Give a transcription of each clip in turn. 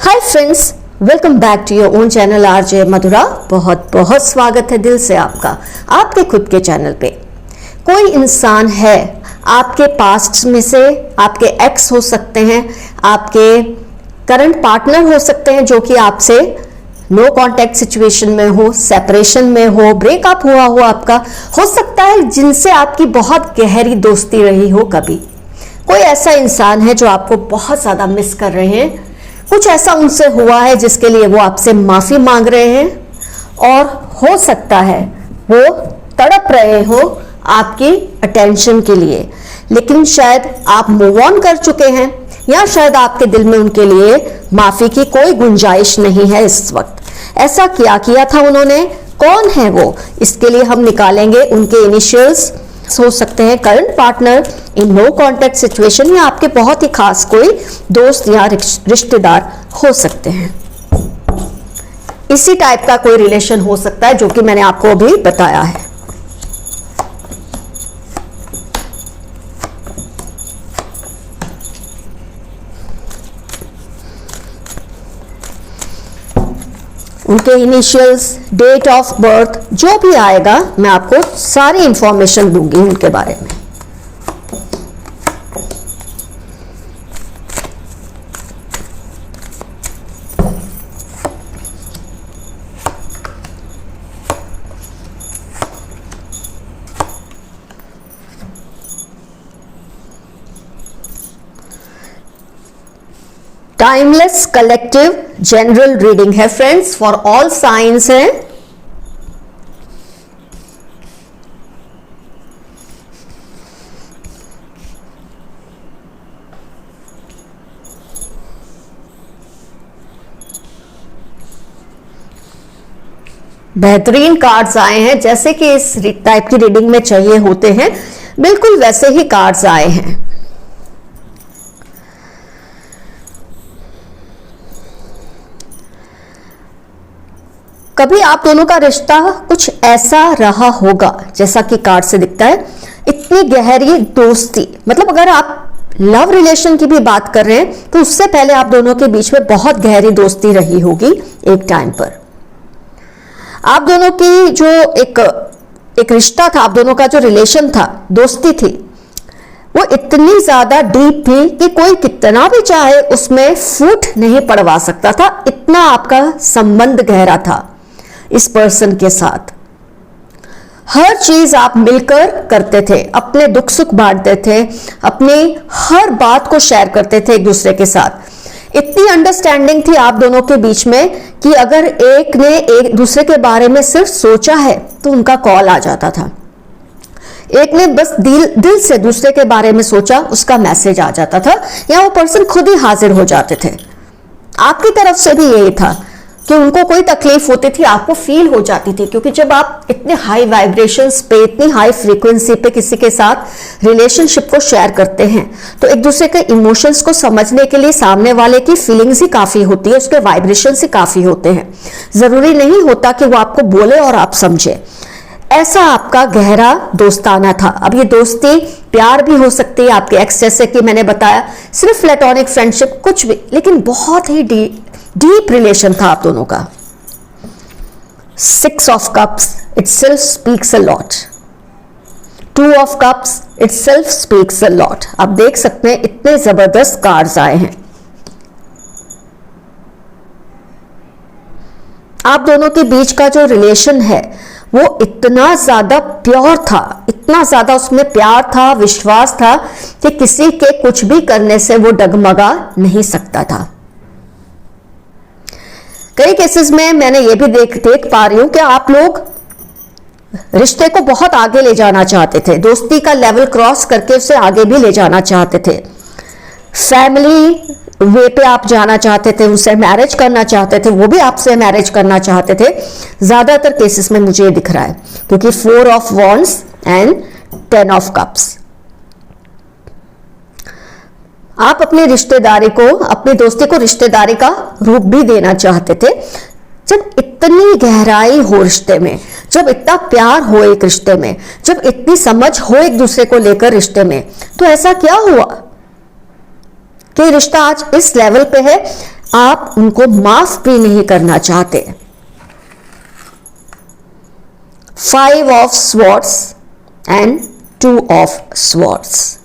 Hi friends, welcome back to your own channel RJ Madhura. बहुत बहुत स्वागत है दिल से आपका आपके खुद के चैनल पे। कोई इंसान है आपके पास्ट में से, आपके एक्स हो सकते हैं, आपके करंट पार्टनर हो सकते हैं जो कि आपसे नो कांटेक्ट सिचुएशन में हो, सेपरेशन में हो, ब्रेकअप हुआ हो आपका, हो सकता है जिनसे आपकी बहुत गहरी दोस्ती रही हो। कभी कोई ऐसा इंसान है जो आपको बहुत ज्यादा मिस कर रहे हैं, कुछ ऐसा उनसे हुआ है जिसके लिए वो आपसे माफी मांग रहे हैं और हो सकता है वो तड़प रहे हो आपकी अटेंशन के लिए, लेकिन शायद आप मूव ऑन कर चुके हैं या शायद आपके दिल में उनके लिए माफी की कोई गुंजाइश नहीं है इस वक्त। ऐसा क्या किया था उन्होंने, कौन है वो, इसके लिए हम निकालेंगे उनके इनिशियल्स। हो सकते हैं current partner in no contact situation या आपके बहुत ही खास कोई दोस्त या रिश्तेदार हो सकते हैं। इसी टाइप का कोई रिलेशन हो सकता है जो कि मैंने आपको अभी बताया है। उनके इनिशियल्स, डेट ऑफ बर्थ जो भी आएगा मैं आपको सारी इंफॉर्मेशन दूंगी उनके बारे में। टाइमलेस कलेक्टिव जनरल रीडिंग है फ्रेंड्स, फॉर ऑल साइंस है। बेहतरीन कार्ड्स आए हैं जैसे कि इस टाइप की रीडिंग में चाहिए होते हैं, बिल्कुल वैसे ही कार्ड्स आए हैं। कभी आप दोनों का रिश्ता कुछ ऐसा रहा होगा जैसा कि कार्ड से दिखता है, इतनी गहरी दोस्ती, मतलब अगर आप लव रिलेशन की भी बात कर रहे हैं तो उससे पहले आप दोनों के बीच में बहुत गहरी दोस्ती रही होगी एक टाइम पर। आप दोनों की जो एक रिश्ता था, आप दोनों का जो रिलेशन था, दोस्ती थी, वो इतनी ज्यादा डीप थी कि कोई कितना भी चाहे उसमें फूट नहीं पड़वा सकता था। इतना आपका संबंध गहरा था इस पर्सन के साथ। हर चीज आप मिलकर करते थे, अपने दुख सुख बांटते थे, अपनी हर बात को शेयर करते थे एक दूसरे के साथ। इतनी अंडरस्टैंडिंग थी आप दोनों के बीच में कि अगर एक ने एक दूसरे के बारे में सिर्फ सोचा है तो उनका कॉल आ जाता था। एक ने बस दिल से दूसरे के बारे में सोचा, उसका मैसेज आ जाता था, या वो पर्सन खुद ही हाजिर हो जाते थे। आपकी तरफ से भी यही था कि उनको कोई तकलीफ होती थी आपको फील हो जाती थी, क्योंकि जब आप इतने हाई वाइब्रेशंस पे, इतनी हाई फ्रीक्वेंसी पे किसी के साथ रिलेशनशिप को शेयर करते हैं तो एक दूसरे के इमोशंस को समझने के लिए सामने वाले की फीलिंग्स ही काफी होती है, उसके वाइब्रेशंस ही काफी होते हैं। जरूरी नहीं होता कि वो आपको बोले और आप समझे। ऐसा आपका गहरा दोस्ताना था। अब ये दोस्ती प्यार भी हो सकती है, आपके एक्स जैसे कि मैंने बताया, सिर्फ प्लेटोनिक फ्रेंडशिप, कुछ भी, लेकिन बहुत ही डीप रिलेशन था आप दोनों का। 6 of cups itself speaks a lot. 2 of cups itself speaks a lot. आप देख सकते हैं इतने जबरदस्त कार्ड्स आए हैं। आप दोनों के बीच का जो रिलेशन है वो इतना ज्यादा प्योर था, इतना ज्यादा उसमें प्यार था, विश्वास था कि किसी के कुछ भी करने से वो डगमगा नहीं सकता था। कई केसेस में मैंने ये भी देख पा रही हूं कि आप लोग रिश्ते को बहुत आगे ले जाना चाहते थे, दोस्ती का लेवल क्रॉस करके उसे आगे भी ले जाना चाहते थे, फैमिली वे पे आप जाना चाहते थे, उनसे मैरिज करना चाहते थे, वो भी आपसे मैरिज करना चाहते थे। ज्यादातर केसेस में मुझे ये दिख रहा है, क्योंकि 4 of wands and 10 of cups। आप अपनी रिश्तेदारी को, अपनी दोस्ती को रिश्तेदारी का रूप भी देना चाहते थे। जब इतनी गहराई हो रिश्ते में, जब इतना प्यार हो एक रिश्ते में, जब इतनी समझ हो एक दूसरे को लेकर रिश्ते में, तो ऐसा क्या हुआ कि रिश्ता आज इस लेवल पे है। आप उनको माफ भी नहीं करना चाहते। 5 of swords and 2 of swords.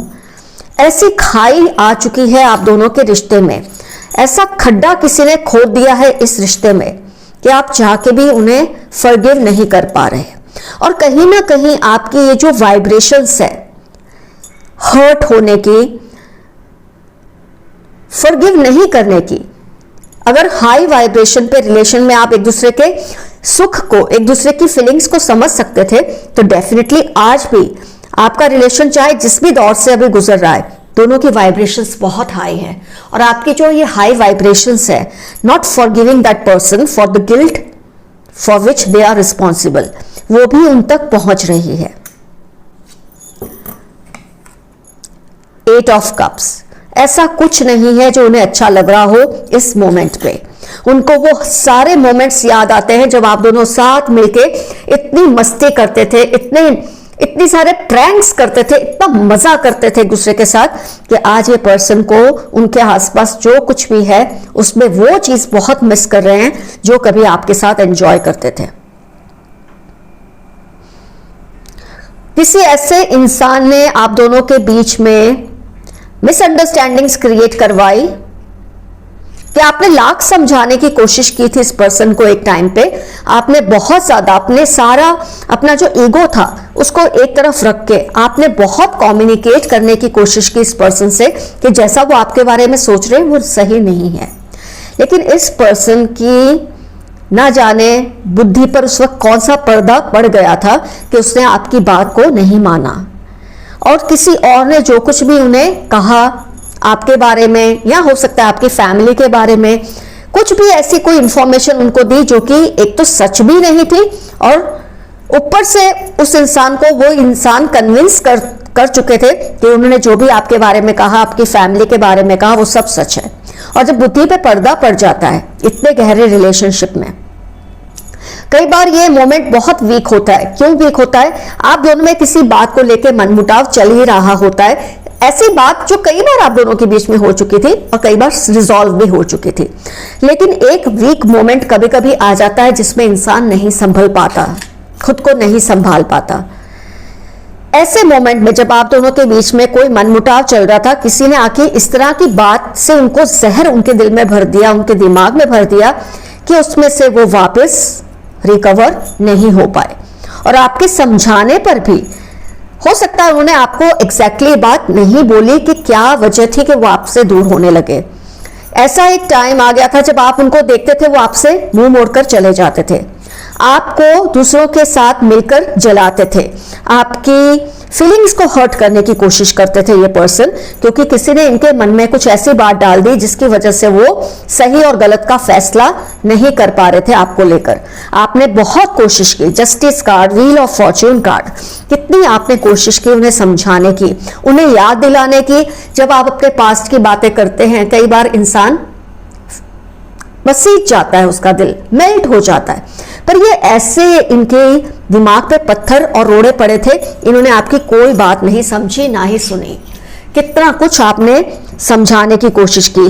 ऐसी खाई आ चुकी है आप दोनों के रिश्ते में, ऐसा खड्डा किसी ने खोद दिया है इस रिश्ते में कि आप चाह के भी उन्हें फॉरगिव नहीं कर पा रहे। और कहीं ना कहीं आपकी ये जो वाइब्रेशंस है हर्ट होने की, फॉरगिव नहीं करने की, अगर हाई वाइब्रेशन पे रिलेशन में आप एक दूसरे के सुख को, एक दूसरे की फीलिंग्स को समझ सकते थे, तो डेफिनेटली आज भी आपका रिलेशन चाहे जिस भी दौर से अभी गुजर रहा है, दोनों की वाइब्रेशंस बहुत हाई है। और आपकी जो ये हाई वाइब्रेशंस है, not for giving that person for the guilt for which they are responsible, वो भी उन तक पहुंच रही है। 8 ऑफ कप्स। ऐसा कुछ नहीं है जो उन्हें अच्छा लग रहा हो इस मोमेंट पे। उनको वो सारे मोमेंट्स याद आते हैं जब आप दोनों साथ मिलके इतनी मस्ती करते थे, इतनी सारे प्रैंक्स करते थे, इतना मजा करते थे एक दूसरे के साथ, कि आज ये पर्सन को उनके आसपास जो कुछ भी है उसमें वो चीज बहुत मिस कर रहे हैं जो कभी आपके साथ एंजॉय करते थे। किसी ऐसे इंसान ने आप दोनों के बीच में मिसअंडरस्टैंडिंग्स क्रिएट करवाई कि आपने लाख समझाने की कोशिश की थी इस पर्सन को। एक टाइम पे आपने बहुत ज्यादा अपना जो ईगो था उसको एक तरफ रख के आपने बहुत कम्युनिकेट करने की कोशिश की इस पर्सन से कि जैसा वो आपके बारे में सोच रहे हैं वो सही नहीं है। लेकिन इस पर्सन की ना जाने बुद्धि पर उस वक्त कौन सा पर्दा पड़ गया था कि उसने आपकी बात को नहीं माना, और किसी और ने जो कुछ भी उन्हें कहा आपके बारे में, या हो सकता है आपकी फैमिली के बारे में, कुछ भी ऐसी कोई इंफॉर्मेशन उनको दी जो कि एक तो सच भी नहीं थी, और ऊपर से उस इंसान को वो इंसान कन्विंस कर चुके थे कि उन्होंने जो भी आपके बारे में कहा, आपकी फैमिली के बारे में कहा, वो सब सच है। और जब बुद्धि पे पर्दा पड़ जाता है इतने गहरे रिलेशनशिप में, कई बार ये मोमेंट बहुत वीक होता है। क्यों वीक होता है? आप दोनों में किसी बात को लेकर मनमुटाव चल ही रहा होता है, ऐसी बात जो कई बार आप दोनों के बीच में हो चुकी थी और कई बार रिजॉल्व भी हो चुकी थी। लेकिन एक वीक मोमेंट कभी कभी आ जाता है जिसमें इंसान नहीं संभल पाता, खुद को नहीं संभाल पाता। ऐसे मोमेंट में जब आप दोनों के बीच में कोई मनमुटाव चल रहा था, किसी ने आके इस तरह की बात से उनको जहर उनके दिल में भर दिया, उनके दिमाग में भर दिया कि उसमें से वो वापस रिकवर नहीं हो पाए। और आपके समझाने पर भी हो सकता है उन्होंने आपको एग्जैक्टली बात नहीं बोली कि क्या वजह थी कि वो आपसे दूर होने लगे। ऐसा एक टाइम आ गया था जब आप उनको देखते थे वो आपसे मुंह मोड़कर चले जाते थे, आपको दूसरों के साथ मिलकर जलाते थे, आपकी फीलिंग्स को हर्ट करने की कोशिश करते थे ये पर्सन, क्योंकि किसी ने इनके मन में कुछ ऐसी बात डाल दी जिसकी वजह से वो सही और गलत का फैसला नहीं कर पा रहे थे आपको लेकर। आपने बहुत कोशिश की, justice card, wheel of Fortune card, कितनी आपने कोशिश की उन्हें समझाने की, उन्हें याद दिलाने की। जब आप अपने पास्ट की बातें करते हैं, कई बार इंसान बसीज जाता है, उसका दिल मेल्ट हो जाता है। पर ये ऐसे इनके दिमाग पे पत्थर और रोड़े पड़े थे, इन्होंने आपकी कोई बात नहीं समझी ना ही सुनी। कितना कुछ आपने समझाने की कोशिश की,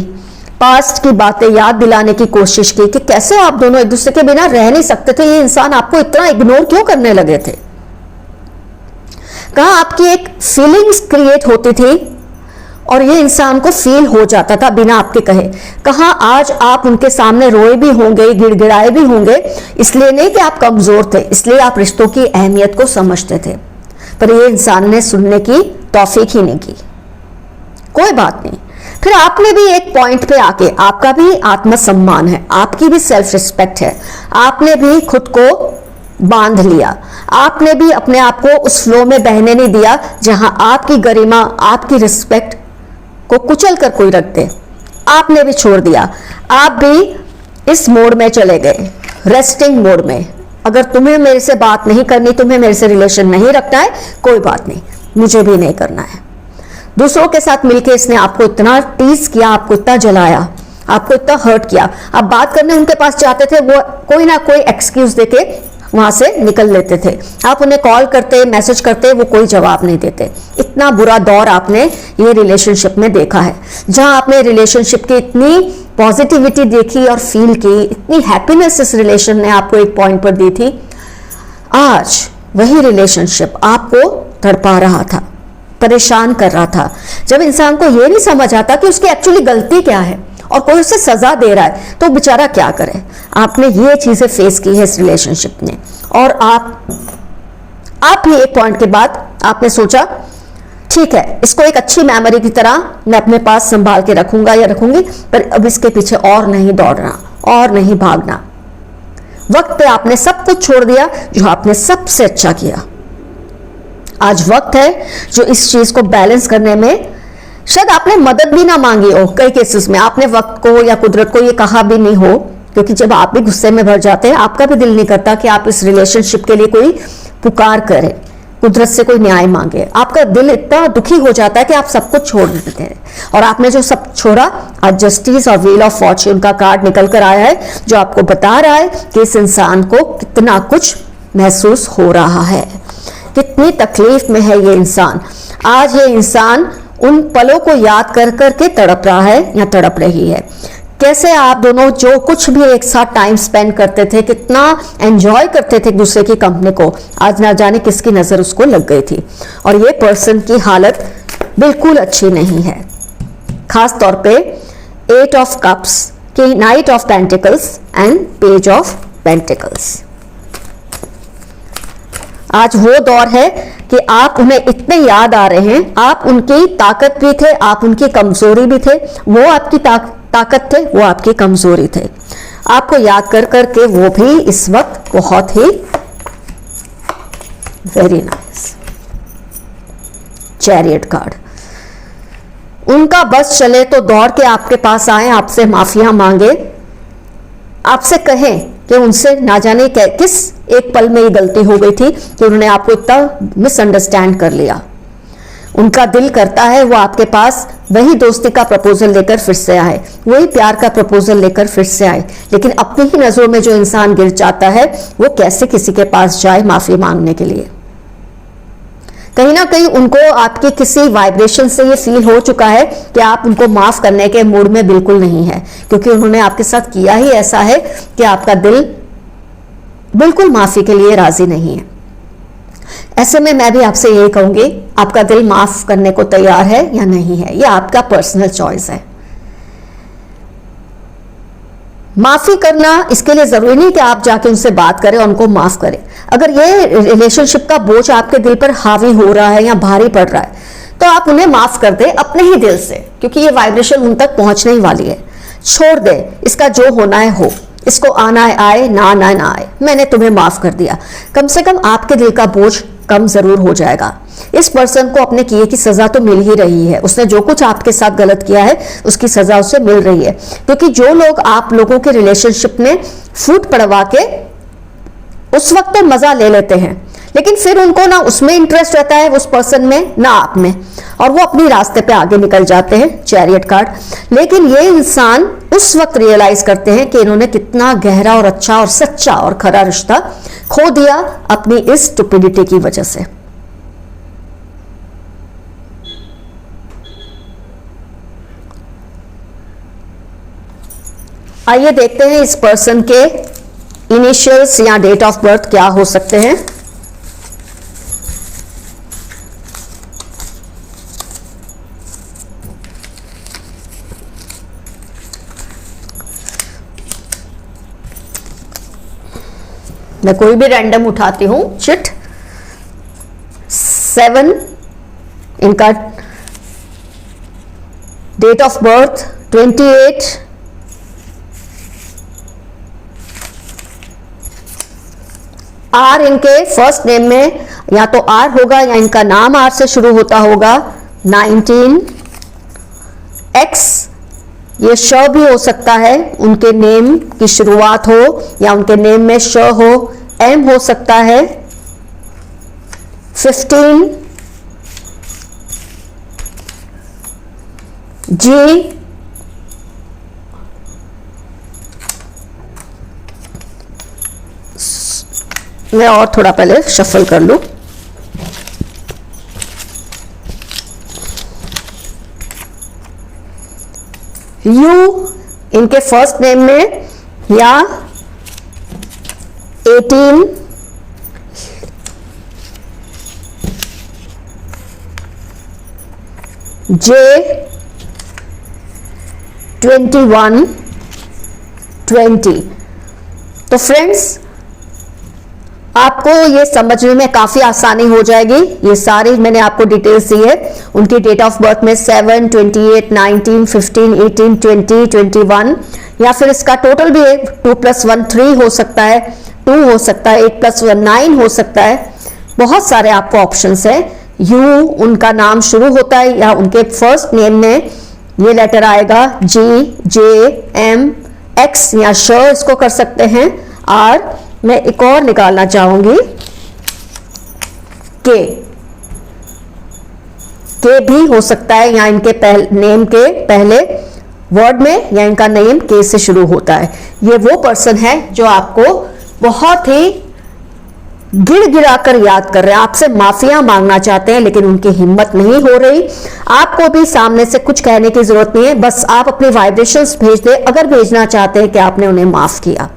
पास्ट की बातें याद दिलाने की कोशिश की कि कैसे आप दोनों एक दूसरे के बिना रह नहीं सकते थे, ये इंसान आपको इतना इग्नोर क्यों करने लगे थे। कहाँ आपकी एक फीलिंग्स क्रिएट होती थी और ये इंसान को फील हो जाता था बिना आपके कहे। कहाँ आज आप उनके सामने रोए भी होंगे, गिड़गिड़ाए भी होंगे, इसलिए नहीं कि आप कमजोर थे, इसलिए आप रिश्तों की अहमियत को समझते थे। पर ये इंसान ने सुनने की तौफीक ही नहीं की। कोई बात नहीं, फिर आपने भी एक पॉइंट पे आके, आपका भी आत्मसम्मान है, आपकी भी सेल्फ रिस्पेक्ट है, आपने भी खुद को बांध लिया, आपने भी अपने आप को उस फ्लो में बहने नहीं दिया जहां आपकी गरिमा, आपकी रिस्पेक्ट को कुचल कर कोई रख दे। आपने भी छोड़ दिया, आप भी इस मोड में चले गए, रेस्टिंग मोड में। अगर तुम्हें मेरे से बात नहीं करनी, तुम्हें मेरे से रिलेशन नहीं रखना है, कोई बात नहीं, मुझे भी नहीं करना है। दूसरों के साथ मिलकर इसने आपको इतना टीज किया, आपको इतना जलाया, आपको इतना हर्ट किया। आप बात करने उनके पास जाते थे, वो कोई ना कोई एक्सक्यूज देके वहां से निकल लेते थे। आप उन्हें कॉल करते, मैसेज करते, वो कोई जवाब नहीं देते। इतना बुरा दौर आपने ये रिलेशनशिप में देखा है, जहां आपने रिलेशनशिप की इतनी पॉजिटिविटी देखी और फील की, इतनी हैप्पीनेस इस रिलेशन ने आपको एक पॉइंट पर दी थी। आज वही रिलेशनशिप आपको तड़पा रहा था, परेशान कर रहा था। जब इंसान को यह नहीं समझ आता कि उसकी एक्चुअली गलती क्या है और कोई उसे सजा दे रहा है, तो बेचारा क्या करे। आपने ये चीजें फेस की है इस रिलेशनशिप ने, और आप ही एक पॉइंट के बाद आपने सोचा ठीक है, इसको एक अच्छी मेमोरी की तरह मैं अपने पास संभाल के रखूंगा या रखूंगी, पर अब इसके पीछे और नहीं दौड़ना और नहीं भागना। वक्त पे आपने सब कुछ छोड़ दिया जो आपने सबसे अच्छा किया। आज वक्त है जो इस चीज को बैलेंस करने में, शायद आपने मदद भी ना मांगी हो, कई केसेस में आपने वक्त को या कुदरत को ये कहा भी नहीं हो, क्योंकि जब आप भी गुस्से में भर जाते हैं, आपका भी दिल नहीं करता कि आप इस रिलेशनशिप के लिए कोई पुकार करें, कुदरत से कोई न्याय मांगे। आपका दिल इतना दुखी हो जाता है कि आप सब कुछ छोड़ देते हैं, और आपने जो सब छोड़ा, आज जस्टिस और व्हील ऑफ फॉर्च्यून का कार्ड निकल कर आया है, जो आपको बता रहा है कि इस इंसान को कितना कुछ महसूस हो रहा है, कितनी तकलीफ में है ये इंसान। आज ये इंसान उन पलों को याद कर करके तड़प रहा है या तड़प रही है। कैसे आप दोनों जो कुछ भी एक साथ टाइम स्पेंड करते थे, कितना एंजॉय करते थे दूसरे की कंपनी को, आज ना जाने किसकी नजर उसको लग गई थी। और ये पर्सन की हालत बिल्कुल अच्छी नहीं है, खास तौर पे 8 ऑफ कप्स की night of pentacles and page of pentacles. आज वो दौर है कि आप उन्हें इतने याद आ रहे हैं, आप उनकी ताकत भी थे, आप उनकी कमजोरी भी थे। वो आपकी ताकत थे, वो आपकी कमजोरी थे। आपको याद कर करके वो भी इस वक्त बहुत ही वेरी नाइस। चैरियट कार्ड, उनका बस चले तो दौड़ के आपके पास आए, आपसे माफिया मांगे, आपसे कहें कि उनसे ना जाने किस एक पल में ये गलती हो गई थी कि उन्होंने आपको इतना मिसअंडरस्टैंड कर लिया। उनका दिल करता है वो आपके पास वही दोस्ती का प्रपोजल लेकर फिर से आए, वही प्यार का प्रपोजल लेकर फिर से आए, लेकिन अपनी ही नजरों में जो इंसान गिर जाता है, वो कैसे किसी के पास जाए माफी मांगने के लिए। कहीं ना कहीं उनको आपकी किसी वाइब्रेशन से ये फील हो चुका है कि आप उनको माफ करने के मूड में बिल्कुल नहीं है, क्योंकि उन्होंने आपके साथ किया ही ऐसा है कि आपका दिल बिल्कुल माफी के लिए राजी नहीं है। ऐसे में मैं भी आपसे यही कहूंगी, आपका दिल माफ करने को तैयार है या नहीं है, यह आपका पर्सनल चॉइस है। माफी करना इसके लिए जरूरी नहीं कि आप जाके उनसे बात करें और उनको माफ करें। अगर ये रिलेशनशिप का बोझ आपके दिल पर हावी हो रहा है या भारी पड़ रहा है, तो आप उन्हें माफ कर दें अपने ही दिल से, क्योंकि ये वाइब्रेशन उन तक पहुंचने ही वाली है। छोड़ दे, इसका जो होना है हो, इसको आना है आए, ना आना है ना आए, मैंने तुम्हें माफ कर दिया। कम से कम आपके दिल का बोझ कम जरूर हो जाएगा। इस पर्सन को अपने किए की सजा तो मिल ही रही है, उसने जो कुछ आपके साथ गलत किया है उसकी सजा उसे मिल रही है। क्योंकि जो लोग आप लोगों के रिलेशनशिप में फूट पड़वा के उस वक्त तो मजा ले लेते हैं, लेकिन फिर उनको ना उसमें इंटरेस्ट रहता है उस पर्सन में, ना आप में, और वो अपनी रास्ते पे आगे निकल जाते हैं। चैरियट कार्ड, लेकिन ये इंसान उस वक्त रियलाइज करते हैं कि इन्होंने कितना गहरा और अच्छा और सच्चा और खरा रिश्ता खो दिया अपनी इस स्टुपिडिटी की वजह से। आइए देखते हैं इस पर्सन के इनिशियल्स या डेट ऑफ बर्थ क्या हो सकते हैं। मैं कोई भी रैंडम उठाती हूं चिट। 7 इनका डेट ऑफ बर्थ, 28 आर इनके फर्स्ट नेम में या तो आर होगा या इनका नाम आर से शुरू होता होगा। 19 एक्स, ये श भी हो सकता है, उनके नेम की शुरुआत हो या उनके नेम में श हो। एम हो सकता है। 15 जी, मैं और थोड़ा पहले शफल कर लूं। यू इनके फर्स्ट नेम में या 18, जे 21, 20। तो फ्रेंड्स आपको ये समझने में काफी आसानी हो जाएगी। ये सारी मैंने आपको डिटेल्स दी है। उनकी डेट ऑफ बर्थ में 7, 28, 19, 15, 18, 20, 21, या फिर इसका टोटल भी 2 + 1 3 हो सकता है, 2 हो सकता है, 8 + 1 9 हो सकता है। बहुत सारे आपको ऑप्शंस है। यू उनका नाम शुरू होता है या उनके फर्स्ट नेम में ये लेटर आएगा, जी, जे, एम, एक्स या श इसको कर सकते हैं। आर मैं एक और निकालना चाहूंगी, के भी हो सकता है या इनके नेम के पहले वर्ड में या इनका नेम के से शुरू होता है। ये वो पर्सन है जो आपको बहुत ही गिरा कर याद कर रहे हैं, आपसे माफिया मांगना चाहते हैं, लेकिन उनकी हिम्मत नहीं हो रही। आपको भी सामने से कुछ कहने की जरूरत नहीं है, बस आप अपने वाइब्रेशंस भेज दें। अगर भेजना चाहते हैं कि आपने उन्हें माफ किया,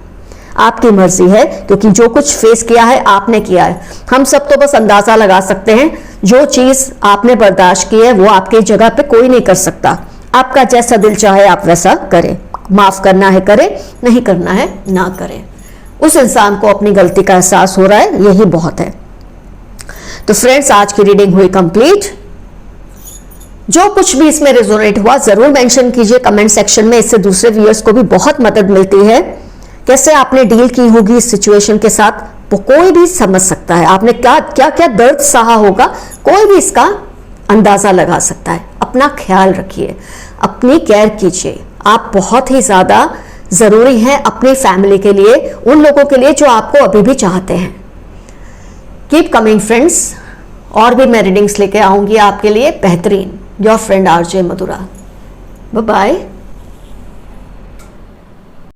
आपकी मर्जी है, क्योंकि जो कुछ फेस किया है आपने किया है। हम सब तो बस अंदाजा लगा सकते हैं। जो चीज आपने बर्दाश्त की है वो आपकी जगह पे कोई नहीं कर सकता। आपका जैसा दिल चाहे आप वैसा करें। माफ करना है करें, नहीं करना है ना करें। उस इंसान को अपनी गलती का एहसास हो रहा है, यही बहुत है। तो फ्रेंड्स आज की रीडिंग हुई कंप्लीट। जो कुछ भी इसमें रेजोनेट हुआ जरूर मेंशन कीजिए कमेंट सेक्शन में। इससे दूसरे व्यूअर्स को भी बहुत मदद मिलती है। कैसे आपने डील की होगी इस सिचुएशन के साथ वो कोई भी समझ सकता है। आपने क्या क्या क्या दर्द सहा होगा, कोई भी इसका अंदाजा लगा सकता है। अपना ख्याल रखिए, अपनी केयर कीजिए। आप बहुत ही ज्यादा जरूरी हैं अपनी फैमिली के लिए, उन लोगों के लिए जो आपको अभी भी चाहते हैं। कीप कमिंग फ्रेंड्स, और भी मैं रीडिंग्स लेके आऊंगी आपके लिए बेहतरीन। Your friend RJ Madhura. Bye bye.